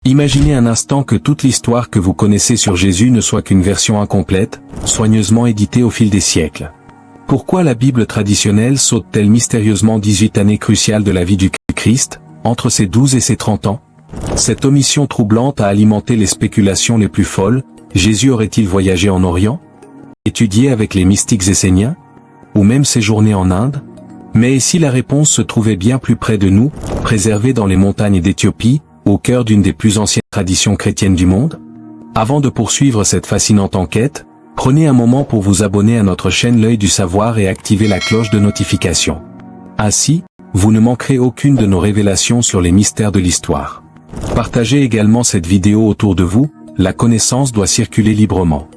Imaginez un instant que toute l'histoire que vous connaissez sur Jésus ne soit qu'une version incomplète, soigneusement éditée au fil des siècles. Pourquoi la Bible traditionnelle saute-t-elle mystérieusement 18 années cruciales de la vie du Christ, entre ses 12 et ses 30 ans? Cette omission troublante a alimenté les spéculations les plus folles. Jésus aurait-il voyagé en Orient? Étudié avec les mystiques esséniens? Ou même séjourné en Inde? Mais si la réponse se trouvait bien plus près de nous, préservée dans les montagnes d'Éthiopie, au cœur d'une des plus anciennes traditions chrétiennes du monde? Avant de poursuivre cette fascinante enquête, prenez un moment pour vous abonner à notre chaîne L'Œil du Savoir et activer la cloche de notification. Ainsi, vous ne manquerez aucune de nos révélations sur les mystères de l'histoire. Partagez également cette vidéo autour de vous, la connaissance doit circuler librement.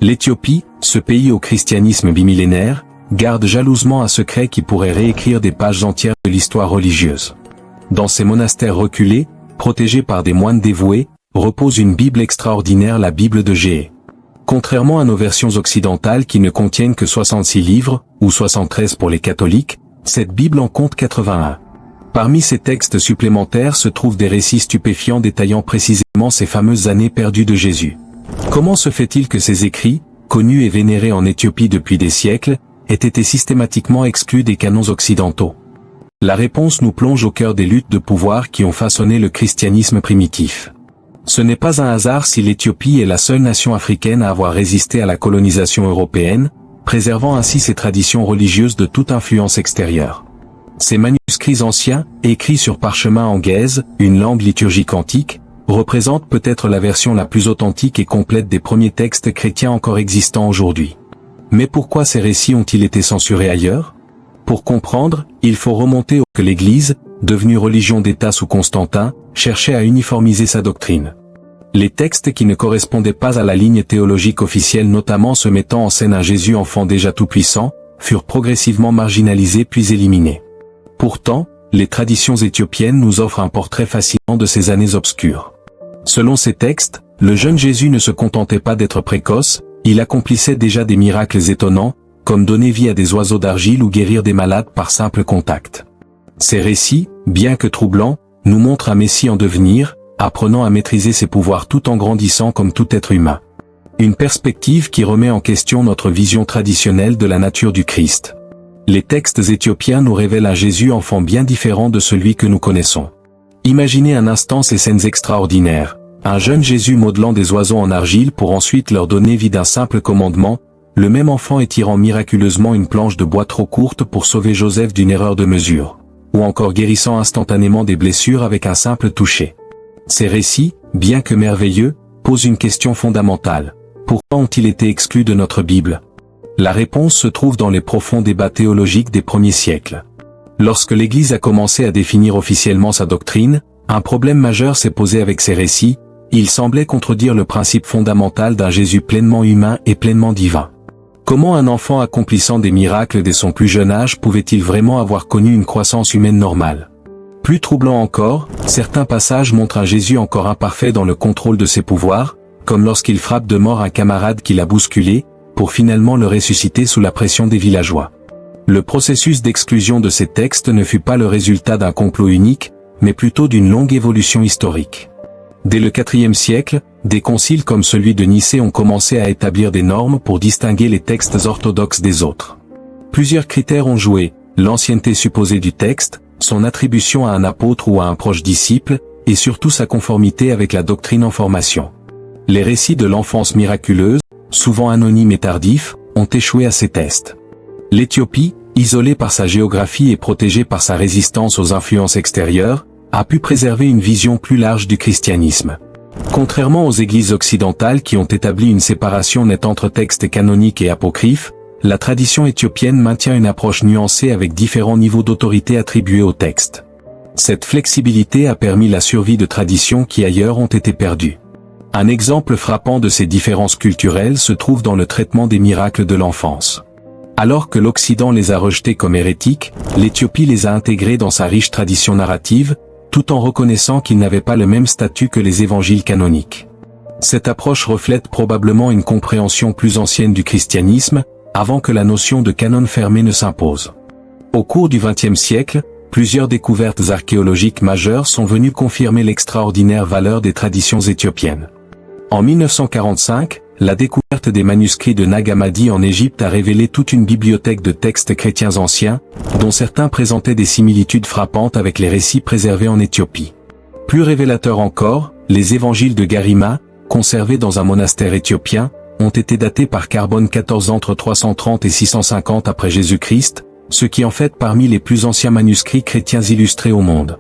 L'Éthiopie, ce pays au christianisme bimillénaire, garde jalousement un secret qui pourrait réécrire des pages entières de l'histoire religieuse. Dans ces monastères reculés, protégés par des moines dévoués, repose une Bible extraordinaire, la Bible de Géhé. Contrairement à nos versions occidentales qui ne contiennent que 66 livres, ou 73 pour les catholiques, cette Bible en compte 81. Parmi ces textes supplémentaires se trouvent des récits stupéfiants détaillant précisément ces fameuses années perdues de Jésus. Comment se fait-il que ces écrits, connus et vénérés en Éthiopie depuis des siècles, aient été systématiquement exclus des canons occidentaux? La réponse nous plonge au cœur des luttes de pouvoir qui ont façonné le christianisme primitif. Ce n'est pas un hasard si l'Éthiopie est la seule nation africaine à avoir résisté à la colonisation européenne, préservant ainsi ses traditions religieuses de toute influence extérieure. Ces manuscrits anciens, écrits sur parchemin en gaze, une langue liturgique antique, représentent peut-être la version la plus authentique et complète des premiers textes chrétiens encore existants aujourd'hui. Mais pourquoi ces récits ont-ils été censurés ailleurs? Pour comprendre, il faut remonter au que l'Église, devenue religion d'État sous Constantin, cherchait à uniformiser sa doctrine. Les textes qui ne correspondaient pas à la ligne théologique officielle, notamment ceux mettant en scène un Jésus enfant déjà tout-puissant, furent progressivement marginalisés puis éliminés. Pourtant, les traditions éthiopiennes nous offrent un portrait fascinant de ces années obscures. Selon ces textes, le jeune Jésus ne se contentait pas d'être précoce, il accomplissait déjà des miracles étonnants, comme donner vie à des oiseaux d'argile ou guérir des malades par simple contact. Ces récits, bien que troublants, nous montrent un Messie en devenir, apprenant à maîtriser ses pouvoirs tout en grandissant comme tout être humain. Une perspective qui remet en question notre vision traditionnelle de la nature du Christ. Les textes éthiopiens nous révèlent un Jésus enfant bien différent de celui que nous connaissons. Imaginez un instant ces scènes extraordinaires. Un jeune Jésus modelant des oiseaux en argile pour ensuite leur donner vie d'un simple commandement, le même enfant étirant miraculeusement une planche de bois trop courte pour sauver Joseph d'une erreur de mesure, ou encore guérissant instantanément des blessures avec un simple toucher. Ces récits, bien que merveilleux, posent une question fondamentale. Pourquoi ont-ils été exclus de notre Bible? La réponse se trouve dans les profonds débats théologiques des premiers siècles. Lorsque l'Église a commencé à définir officiellement sa doctrine, un problème majeur s'est posé avec ces récits. Ils semblaient contredire le principe fondamental d'un Jésus pleinement humain et pleinement divin. Comment un enfant accomplissant des miracles dès son plus jeune âge pouvait-il vraiment avoir connu une croissance humaine normale? Plus troublant encore, certains passages montrent un Jésus encore imparfait dans le contrôle de ses pouvoirs, comme lorsqu'il frappe de mort un camarade qui l'a bousculé, pour finalement le ressusciter sous la pression des villageois. Le processus d'exclusion de ces textes ne fut pas le résultat d'un complot unique, mais plutôt d'une longue évolution historique. Dès le IVe siècle, des conciles comme celui de Nicée ont commencé à établir des normes pour distinguer les textes orthodoxes des autres. Plusieurs critères ont joué: l'ancienneté supposée du texte, son attribution à un apôtre ou à un proche disciple, et surtout sa conformité avec la doctrine en formation. Les récits de l'enfance miraculeuse, souvent anonymes et tardifs, ont échoué à ces tests. L'Éthiopie, isolée par sa géographie et protégée par sa résistance aux influences extérieures, a pu préserver une vision plus large du christianisme. Contrairement aux églises occidentales qui ont établi une séparation nette entre textes canoniques et apocryphes, la tradition éthiopienne maintient une approche nuancée avec différents niveaux d'autorité attribués au texte. Cette flexibilité a permis la survie de traditions qui ailleurs ont été perdues. Un exemple frappant de ces différences culturelles se trouve dans le traitement des miracles de l'enfance. Alors que l'Occident les a rejetés comme hérétiques, l'Éthiopie les a intégrés dans sa riche tradition narrative, tout en reconnaissant qu'ils n'avaient pas le même statut que les évangiles canoniques. Cette approche reflète probablement une compréhension plus ancienne du christianisme, avant que la notion de canon fermé ne s'impose. Au cours du XXe siècle, plusieurs découvertes archéologiques majeures sont venues confirmer l'extraordinaire valeur des traditions éthiopiennes. En 1945, la découverte des manuscrits de Nag Hammadi en Égypte a révélé toute une bibliothèque de textes chrétiens anciens, dont certains présentaient des similitudes frappantes avec les récits préservés en Éthiopie. Plus révélateur encore, les évangiles de Garima, conservés dans un monastère éthiopien, ont été datés par Carbone 14 entre 330 et 650 après Jésus-Christ, ce qui en fait parmi les plus anciens manuscrits chrétiens illustrés au monde.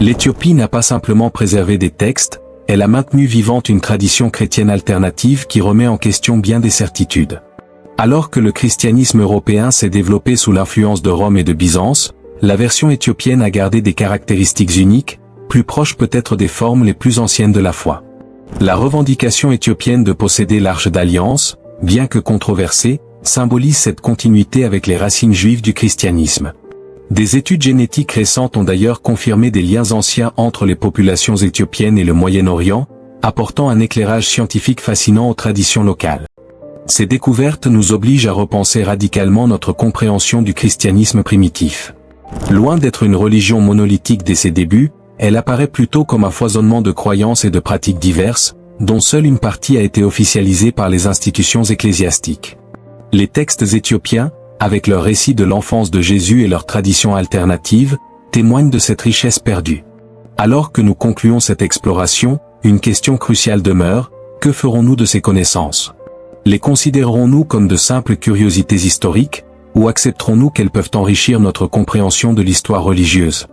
L'Éthiopie n'a pas simplement préservé des textes, elle a maintenu vivante une tradition chrétienne alternative qui remet en question bien des certitudes. Alors que le christianisme européen s'est développé sous l'influence de Rome et de Byzance, la version éthiopienne a gardé des caractéristiques uniques, plus proches peut-être des formes les plus anciennes de la foi. La revendication éthiopienne de posséder l'Arche d'Alliance, bien que controversée, symbolise cette continuité avec les racines juives du christianisme. Des études génétiques récentes ont d'ailleurs confirmé des liens anciens entre les populations éthiopiennes et le Moyen-Orient, apportant un éclairage scientifique fascinant aux traditions locales. Ces découvertes nous obligent à repenser radicalement notre compréhension du christianisme primitif. Loin d'être une religion monolithique dès ses débuts, elle apparaît plutôt comme un foisonnement de croyances et de pratiques diverses, dont seule une partie a été officialisée par les institutions ecclésiastiques. Les textes éthiopiens, avec leur récit de l'enfance de Jésus et leurs traditions alternatives, témoignent de cette richesse perdue. Alors que nous concluons cette exploration, une question cruciale demeure, que ferons-nous de ces connaissances? Les considérerons-nous comme de simples curiosités historiques, ou accepterons-nous qu'elles peuvent enrichir notre compréhension de l'histoire religieuse?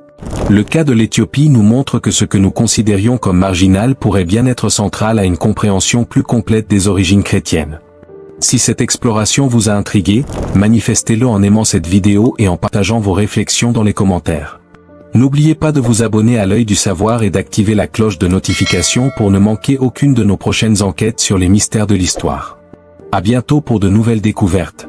Le cas de l'Éthiopie nous montre que ce que nous considérions comme marginal pourrait bien être central à une compréhension plus complète des origines chrétiennes. Si cette exploration vous a intrigué, manifestez-le en aimant cette vidéo et en partageant vos réflexions dans les commentaires. N'oubliez pas de vous abonner à l'œil du savoir et d'activer la cloche de notification pour ne manquer aucune de nos prochaines enquêtes sur les mystères de l'histoire. À bientôt pour de nouvelles découvertes.